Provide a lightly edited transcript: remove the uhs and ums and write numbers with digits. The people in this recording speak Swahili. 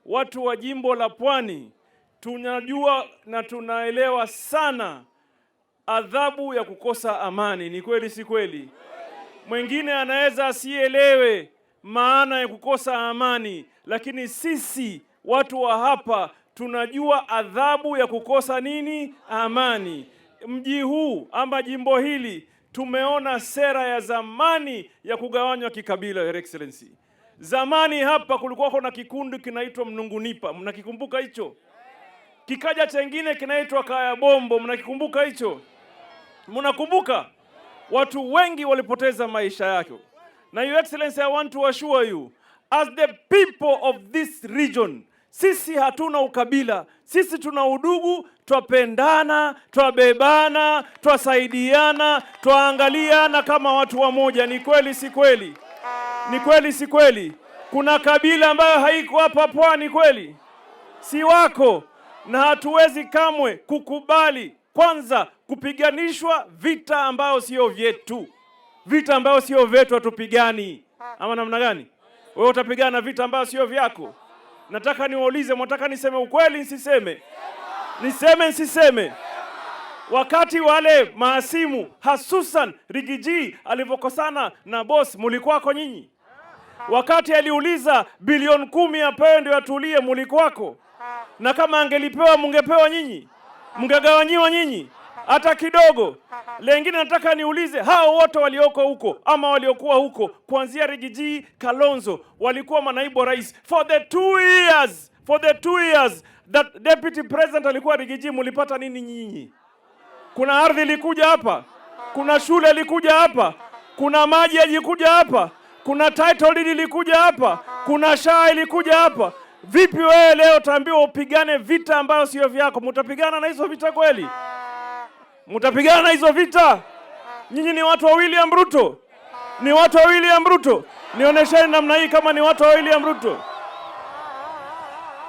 watu wa jimbo la Pwani tunajua na tunaelewa sana adhabu ya kukosa amani. Ni kweli si kweli? Mwingine anaweza asielewe maana ya kukosa amani, lakini sisi watu wa hapa tunajua adhabu ya kukosa nini? Amani. Mji huu ama jimbo hili tumeona sera ya zamani ya kugawanywa kikabila, Your Excellency. Zamani hapa kulikuwa kuna kikundi kinaitwa Mnungunipa, mnakikumbuka hicho? Kikaja chengine kinaitwa Kaya Bombo, mnakikumbuka hicho? Mnakumbuka? Watu wengi walipoteza maisha yao. Na Your Excellency, I want to assure you, as the people of this region, sisi hatuna ukabila, sisi tuna udugu, twapendana, twabebana, twasaidiana, twaangaliana kama watu wamoja. Ni kweli si kweli? Ni kweli si kweli? Kuna kabila ambayo haiko hapa Pwani kweli? Si wako. Na hatuwezi kamwe kukubali kwanza kupiganishwa vita ambayo sio vyetu. Vita ambayo sio vyetu hatupigani. Ama namna gani? Wewe utapigana vita ambayo sio vyako? Nataka niwaulize, mnataka niseme ukweli nisiseme? Niseme? Wakati wale maasimu hasusan Rigiji alivyokosana na boss, mulikuwako nyinyi? Wakati aliuliza bilioni 10 apewe ndio atulie, mulikuwako? Na kama angelipewa mungepewa nyinyi? Mngegawanyiwa nyinyi? Hata kidogo. Lengine nataka niulize, hao wote walioko huko ama waliokuwa huko kuanzia Rigiji, Kalonzo walikuwa manaibu rais for the 2 years that deputy president alikuwa Rigiji, mulipata nini nyinyi? Kuna ardhi ilikuja hapa? Kuna shule ilikuja hapa? Kuna maji yalikuja hapa? Kuna title deed ilikuja hapa? Kuna SHA ilikuja hapa? Vipi wewe leo utaambiwa upigane vita ambayo sio vyako? Mtapigana na hizo vita kweli? Mtapigana na hizo vita? Nyinyi ni watu wa William Ruto? Ni watu wa William Ruto? Nionyesheni namna hii kama ni watu wa William Ruto.